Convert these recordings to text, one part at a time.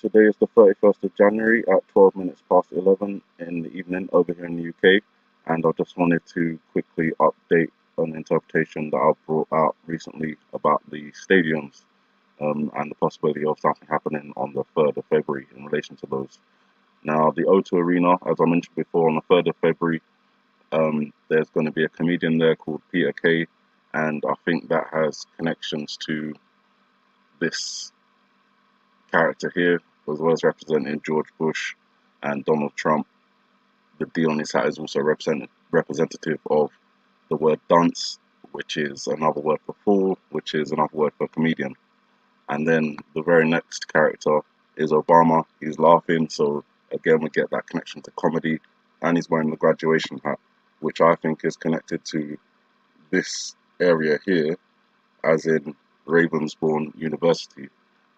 Today is the 31st of January at 12 minutes past 11 in the evening over here in the UK, and I just wanted to quickly update an interpretation that I brought out recently about the stadiums and the possibility of something happening on the 3rd of February in relation to those. Now, the O2 Arena, as I mentioned before, on the 3rd of February, there's going to be a comedian there called Peter K, and I think that has connections to this character here, as well as representing George Bush and Donald Trump. The D on his hat is also representative of the word dunce, which is another word for fool, which is another word for comedian. And then the very next character is Obama. He's laughing, so again we get that connection to comedy, and he's wearing the graduation hat, which I think is connected to this area here, as in Ravensbourne University.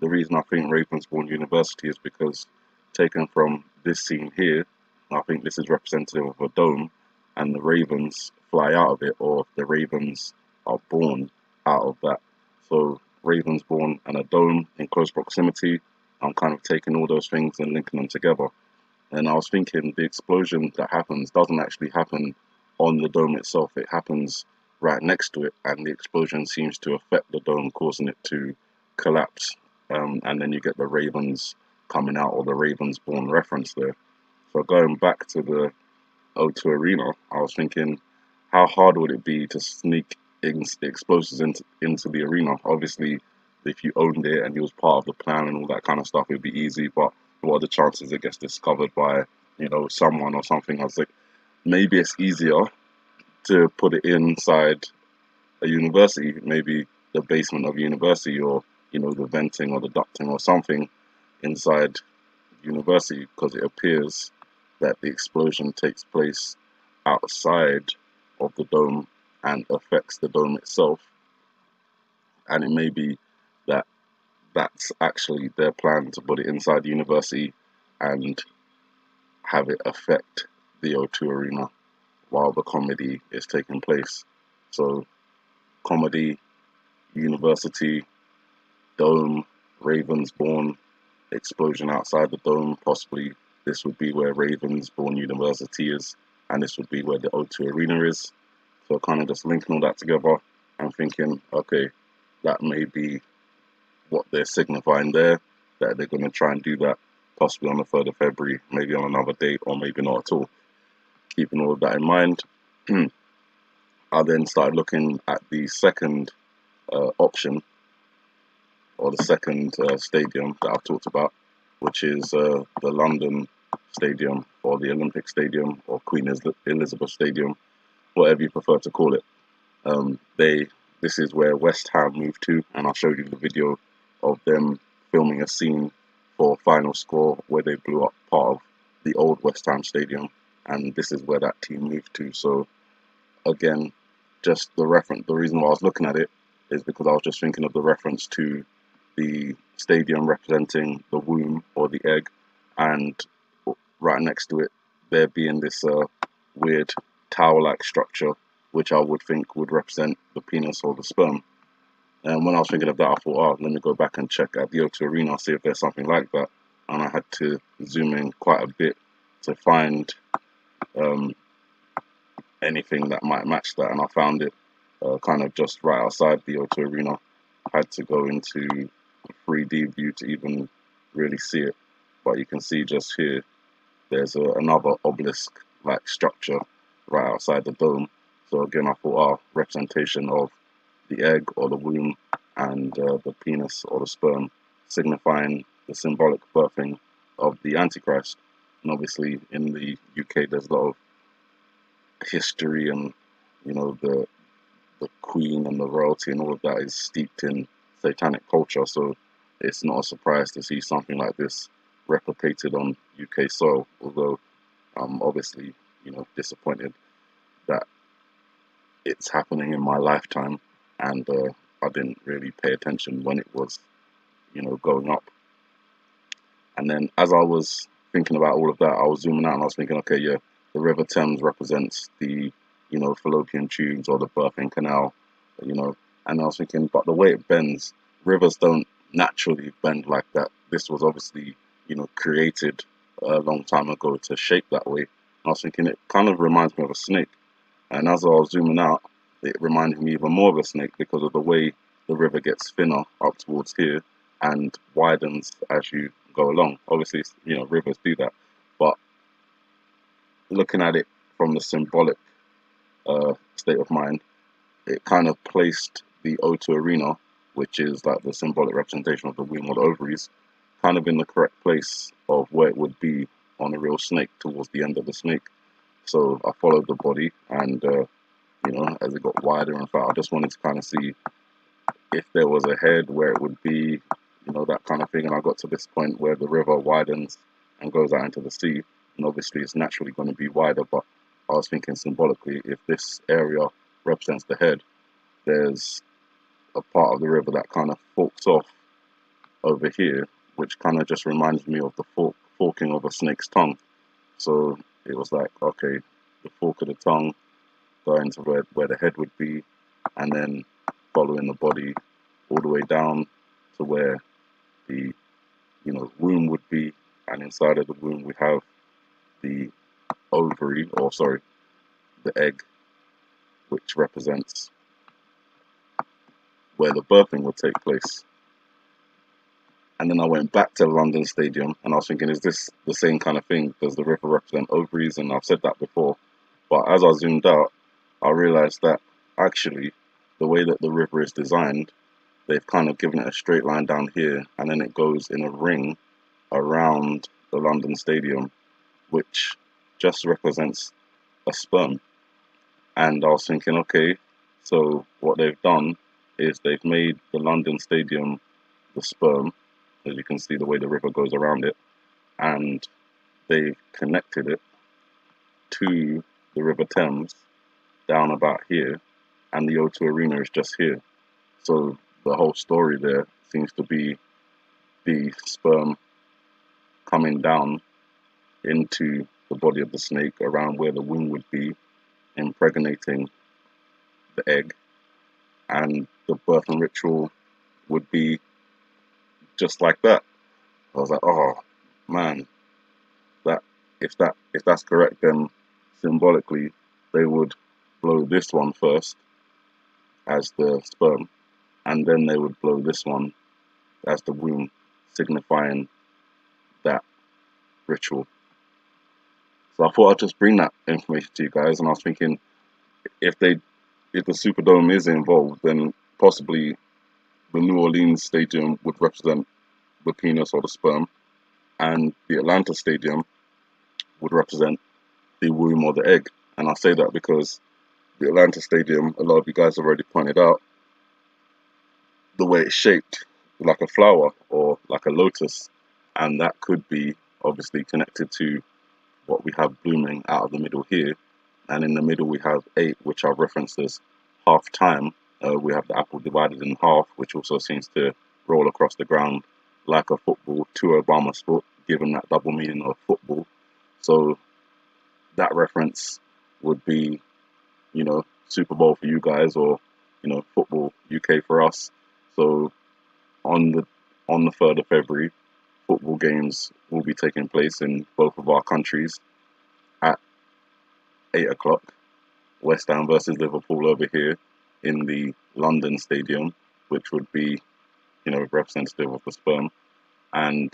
The reason I think Ravensbourne University is because, taken from this scene here, I think this is representative of a dome, and the ravens fly out of it, or the ravens are born out of that. So Ravensbourne and a dome in close proximity, I'm kind of taking all those things and linking them together. And I was thinking the explosion that happens doesn't actually happen on the dome itself, it happens right next to it, and the explosion seems to affect the dome, causing it to collapse. And then you get the ravens coming out, or the Ravensbourne reference there. So going back to the O2 Arena, I was thinking, how hard would it be to sneak explosives into the arena? Obviously, if you owned it and it was part of the plan and all that kind of stuff, it would be easy. But what are the chances it gets discovered by, someone or something? I was like, maybe it's easier to put it inside a university, maybe the basement of a university, or the venting or the ducting or something inside university, because it appears that the explosion takes place outside of the dome and affects the dome itself. And it may be that that's actually their plan, to put it inside the university and have it affect the O2 Arena while the comedy is taking place. So comedy, university, dome, Ravensbourne, explosion outside the dome. Possibly this would be where Ravensbourne University is, and this would be where the O2 Arena is. So kind of just linking all that together and thinking, okay, that may be what they're signifying there, that they're going to try and do that possibly on the 3rd of February, maybe on another date, or maybe not at all. Keeping all of that in mind, I then started looking at the second option, or the second stadium that I've talked about, which is the London Stadium, or the Olympic Stadium, or Queen Elizabeth Stadium, whatever you prefer to call it. This is where West Ham moved to, and I'll show you the video of them filming a scene for Final Score where they blew up part of the old West Ham Stadium, and this is where that team moved to. So again, just the reason why I was looking at it is because I was just thinking of the reference to the stadium representing the womb or the egg, and right next to it there being this weird tower-like structure, which I would think would represent the penis or the sperm. And when I was thinking of that, I thought, oh, let me go back and check at the O2 Arena, see if there's something like that. And I had to zoom in quite a bit to find anything that might match that, and I found it kind of just right outside the O2 Arena. I had to go into 3D view to even really see it, but you can see just here there's another obelisk like structure right outside the dome. So again, I thought, representation of the egg or the womb, and the penis or the sperm, signifying the symbolic birthing of the Antichrist. And obviously in the UK there's a lot of history, and the Queen and the royalty and all of that is steeped in satanic culture, so it's not a surprise to see something like this replicated on UK soil, although I'm obviously disappointed that it's happening in my lifetime, and I didn't really pay attention when it was going up. And then as I was thinking about all of that, I was zooming out and I was thinking, okay, yeah, the River Thames represents the fallopian tubes or the birthing canal, and I was thinking, but the way it bends, rivers don't naturally bend like that. This was obviously created a long time ago to shape that way. And I was thinking it kind of reminds me of a snake. And as I was zooming out, it reminded me even more of a snake because of the way the river gets thinner up towards here and widens as you go along. Obviously, rivers do that, but looking at it from the symbolic state of mind, it kind of placed the O2 arena, which is like the symbolic representation of the womb or the ovaries, kind of in the correct place of where it would be on a real snake towards the end of the snake. So I followed the body, and as it got wider and fat, I just wanted to kind of see if there was a head where it would be, that kind of thing. And I got to this point where the river widens and goes out into the sea, and obviously it's naturally going to be wider, but I was thinking symbolically, if this area represents the head, there's a part of the river that kind of forks off over here, which kind of just reminds me of the forking of a snake's tongue. So it was like, okay, the fork of the tongue going to where the head would be, and then following the body all the way down to where the womb would be, and inside of the womb we have the ovary, or sorry, the egg, which represents where the birthing would take place. And then I went back to London Stadium, and I was thinking, is this the same kind of thing? Does the river represent ovaries? And I've said that before, but as I zoomed out, I realized that actually the way that the river is designed, they've kind of given it a straight line down here, and then it goes in a ring around the London Stadium, which just represents a sperm. And I was thinking, okay, so what they've done is they've made the London Stadium the sperm, as you can see the way the river goes around it, and they've connected it to the River Thames down about here, and the O2 arena is just here. So the whole story there seems to be the sperm coming down into the body of the snake around where the womb would be, impregnating the egg, and the birthing ritual would be just like that. I was like, oh man, that if that's correct, then symbolically they would blow this one first as the sperm, and then they would blow this one as the womb, signifying that ritual. So I thought I'd just bring that information to you guys, and I was thinking, if the Superdome is involved, then possibly the New Orleans Stadium would represent the penis or the sperm, and the Atlanta Stadium would represent the womb or the egg. And I say that because the Atlanta Stadium, a lot of you guys have already pointed out, the way it's shaped, like a flower or like a lotus, and that could be obviously connected to what we have blooming out of the middle here. And in the middle we have 8, which I've referenced as half time. We have the apple divided in half, which also seems to roll across the ground like a football to Obama's foot, given that double meaning of football. So that reference would be, Super Bowl for you guys, or football UK for us. So on the 3rd of February, football games will be taking place in both of our countries at 8 o'clock. West Ham versus Liverpool over here in the London Stadium, which would be, representative of the sperm, and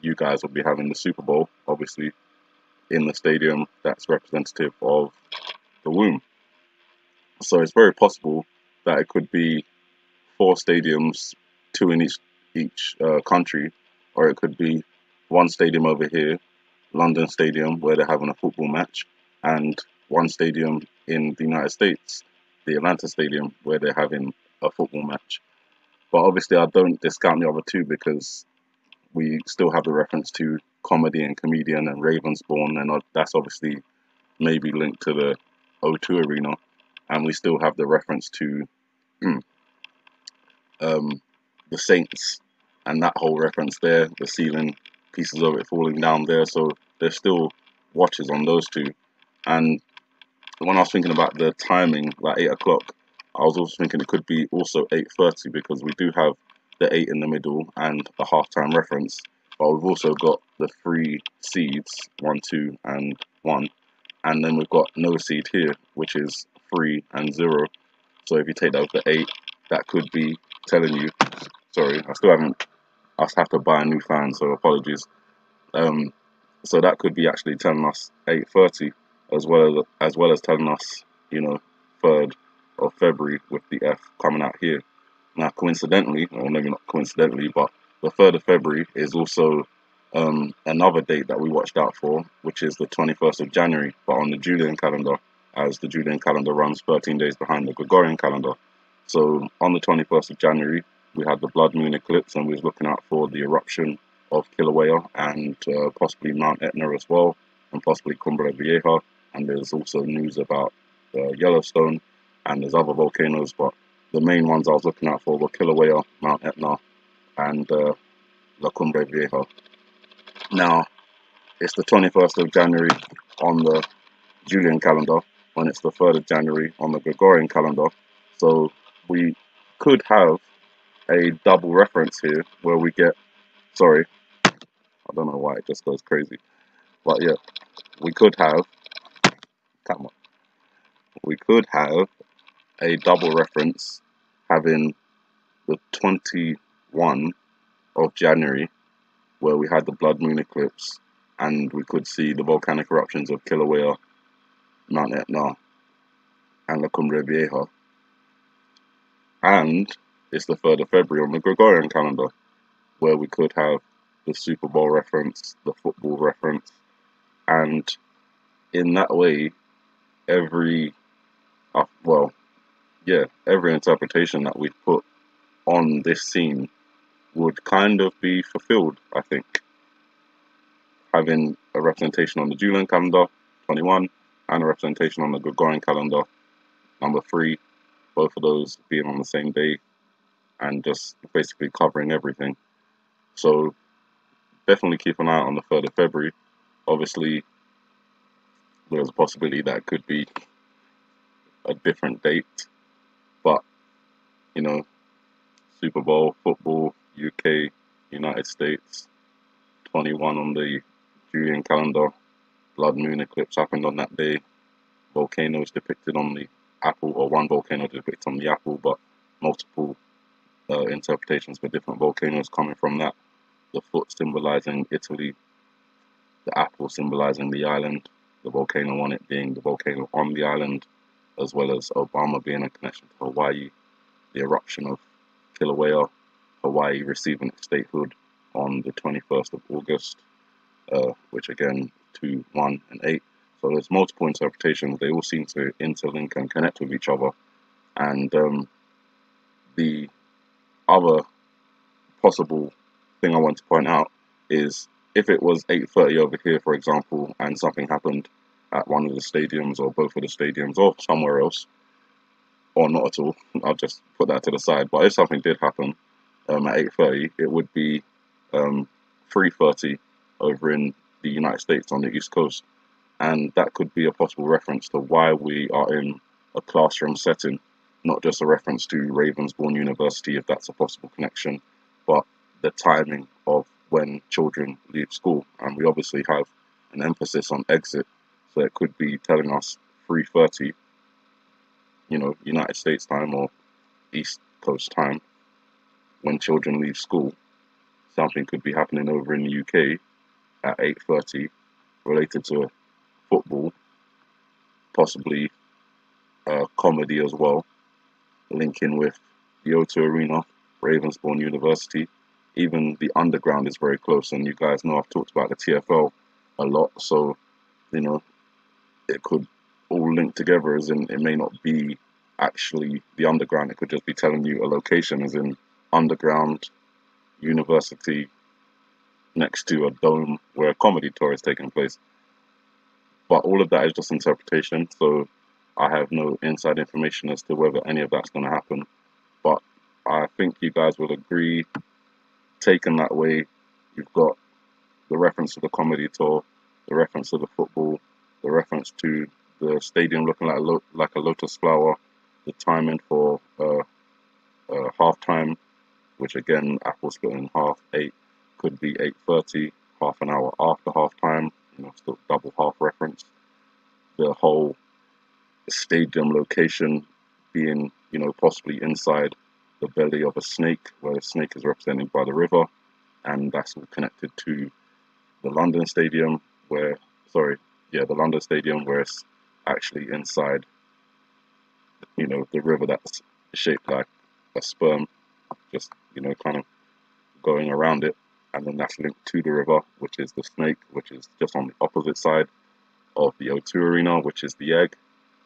you guys will be having the Super Bowl, obviously, in the stadium that's representative of the womb. So it's very possible that it could be 4 stadiums, 2 in each country, or it could be 1 stadium over here, London Stadium, where they're having a football match, and 1 stadium in the United States, the Atlanta Stadium, where they're having a football match. But obviously I don't discount the other 2, because we still have the reference to comedy and comedian and Ravensbourne, and that's obviously maybe linked to the O2 arena, and we still have the reference to the Saints and that whole reference there, the ceiling, pieces of it falling down there. So there's still watches on those 2. And when I was thinking about the timing, like 8 o'clock, I was also thinking it could be also 8:30, because we do have the 8 in the middle and the halftime reference. but we've also got the 3 seeds, 1, 2, and 1, and then we've got no seed here, which is 3 and 0. So if you take that with the 8, that could be telling you, sorry, I have to buy a new fan, so apologies. So that could be actually telling us 8:30, as well as telling us, 3rd of February with the F coming out here. Now, coincidentally, or maybe not coincidentally, but the 3rd of February is also another date that we watched out for, which is the 21st of January, but on the Julian calendar, as the Julian calendar runs 13 days behind the Gregorian calendar. So on the 21st of January, we had the blood moon eclipse, and we was looking out for the eruption of Kilauea and possibly Mount Etna as well, and possibly Cumbre Vieja. And there's also news about Yellowstone, and there's other volcanoes, but the main ones I was looking out for were Kilauea, Mount Etna, and La Cumbre Vieja. Now, it's the 21st of January on the Julian calendar, when it's the 3rd of January on the Gregorian calendar. So we could have a double reference here where we get, sorry, I don't know why it just goes crazy, but yeah, we could have a double reference having the 21 of January where we had the blood moon eclipse, and we could see the volcanic eruptions of Kilauea, Mount Etna, and La Cumbre Vieja. And it's the 3rd of February on the Gregorian calendar, where we could have the Super Bowl reference, the football reference, and in that way, every interpretation that we put on this scene would kind of be fulfilled, I think. Having a representation on the Julian calendar, 21, and a representation on the Gregorian calendar, number 3, both of those being on the same day, and just basically covering everything. So definitely keep an eye on the 3rd of February. Obviously, there's a possibility that it could be a different date, but Super Bowl, football, UK, United States, 21 on the Julian calendar, blood moon eclipse happened on that day, volcanoes depicted on the apple, or one volcano depicted on the apple, but multiple interpretations for different volcanoes coming from that. The foot symbolizing Italy, the apple symbolizing the island, the volcano on it being the volcano on the island, as well as Obama being a connection to Hawaii, the eruption of Kilauea, Hawaii receiving its statehood on the 21st of August, which again, 2, 1, and 8. So there's multiple interpretations. They all seem to interlink and connect with each other. And the other possible thing I want to point out is if it was 8:30 over here, for example, and something happened at one of the stadiums or both of the stadiums or somewhere else, or not at all, I'll just put that to the side. But if something did happen at 8:30, it would be 3:30 over in the United States on the East Coast. And that could be a possible reference to why we are in a classroom setting, not just a reference to Ravensbourne University, if that's a possible connection, but the timing of when children leave school. And we obviously have an emphasis on exit, so it could be telling us 3:30, United States time or East Coast time, when children leave school. Something could be happening over in the UK at 8:30 related to football, possibly comedy as well, linking with the O2 Arena, Ravensbourne University. Even the underground is very close, and you guys know I've talked about the TFL a lot, so it could all link together, as in it may not be actually the underground, it could just be telling you a location, as in underground university next to a dome where a comedy tour is taking place. But all of that is just interpretation, so I have no inside information as to whether any of that's going to happen. But I think you guys will agree, taken that way, you've got the reference to the comedy tour, the reference to the football, the reference to the stadium looking like a lotus flower, the timing for halftime, which again, Apple split in half, 8, could be 8:30, half an hour after half time, still double half reference. The whole stadium location being, possibly inside the belly of a snake, where the snake is represented by the river, and that's all connected to the London Stadium, the London Stadium, where it's actually inside, the river that's shaped like a sperm, just, kind of going around it, and then that's linked to the river, which is the snake, which is just on the opposite side of the O2 Arena, which is the egg.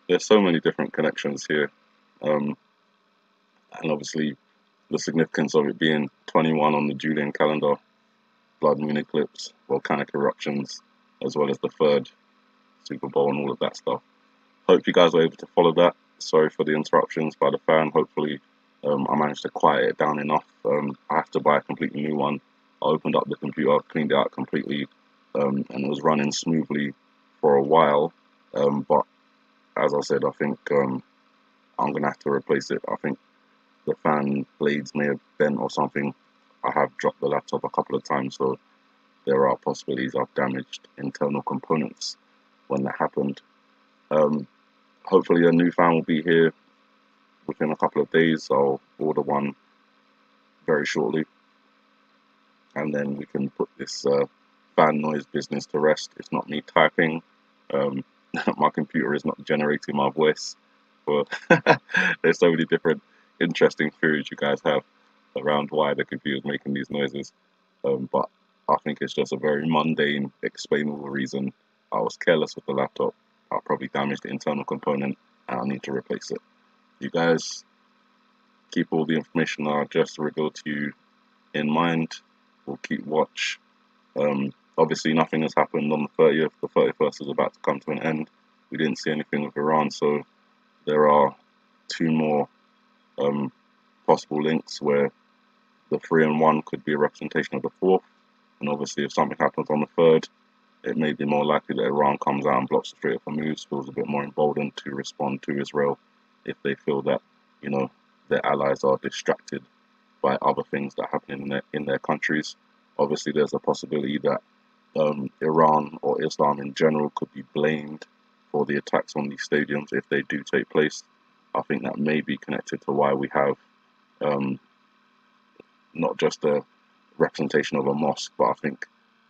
There's so many different connections here, and obviously the significance of it being 21 on the Julian calendar, blood moon eclipse, volcanic eruptions, as well as the third Super Bowl and all of that stuff. Hope you guys were able to follow that. Sorry for the interruptions by the fan. Hopefully I managed to quiet it down enough. I have to buy a completely new one. I opened up the computer, cleaned it out completely, and it was running smoothly for a while. But as I said, I think I'm going to have to replace it. I think the fan blades may have bent or something. I have dropped the laptop a couple of times, so there are possibilities I've damaged internal components when that happened. Hopefully a new fan will be here within a couple of days. I'll order one very shortly, and then we can put this fan noise business to rest. It's not me typing. My computer is not generating my voice. But there's so many different interesting theories you guys have around why the computer is making these noises. But I think it's just a very mundane, explainable reason. I was careless with the laptop. I probably damaged the internal component, and I need to replace it. You guys keep all the information I just revealed to you in mind. We'll keep watch. Obviously, nothing has happened on the 30th. The 31st is about to come to an end. We didn't see anything with Iran, so there are two more possible links where the 3 and 1 could be a representation of the 4th. And obviously, if something happens on the 3rd, it may be more likely that Iran comes out and blocks the Strait of Hormuz, feels a bit more emboldened to respond to Israel if they feel that, their allies are distracted by other things that happen in their countries. Obviously, there's a possibility that Iran or Islam in general could be blamed for the attacks on these stadiums if they do take place. I think that may be connected to why we have not just a representation of a mosque, but I think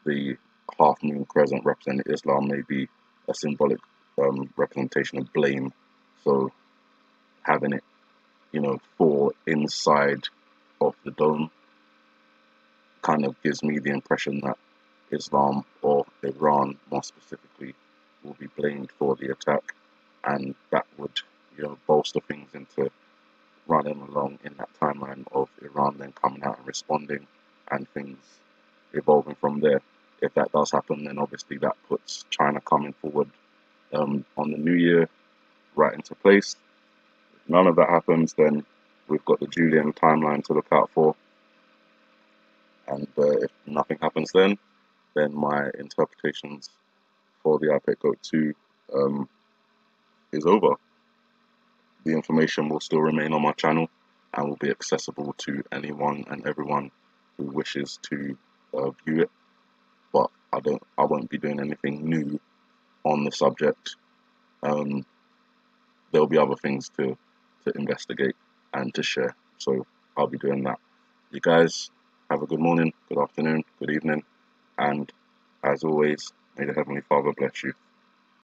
the half moon crescent representing Islam may be a symbolic representation of blame. So having it, fall inside of the dome kind of gives me the impression that Islam, or Iran more specifically, will be blamed for the attack, and that would, bolster things into running along in that timeline of Iran then coming out and responding, and things evolving from there. If that does happen, then obviously that puts China coming forward on the new year right into place. If none of that happens, then we've got the Julian timeline to look out for, and if nothing happens then my interpretations for the ipg2 is over. The information will still remain on my channel and will be accessible to anyone and everyone who wishes to view it, but I won't be doing anything new on the subject. There'll be other things to investigate and to share, so I'll be doing that. You guys have a good morning, good afternoon, good evening, and as always, may the Heavenly Father bless you.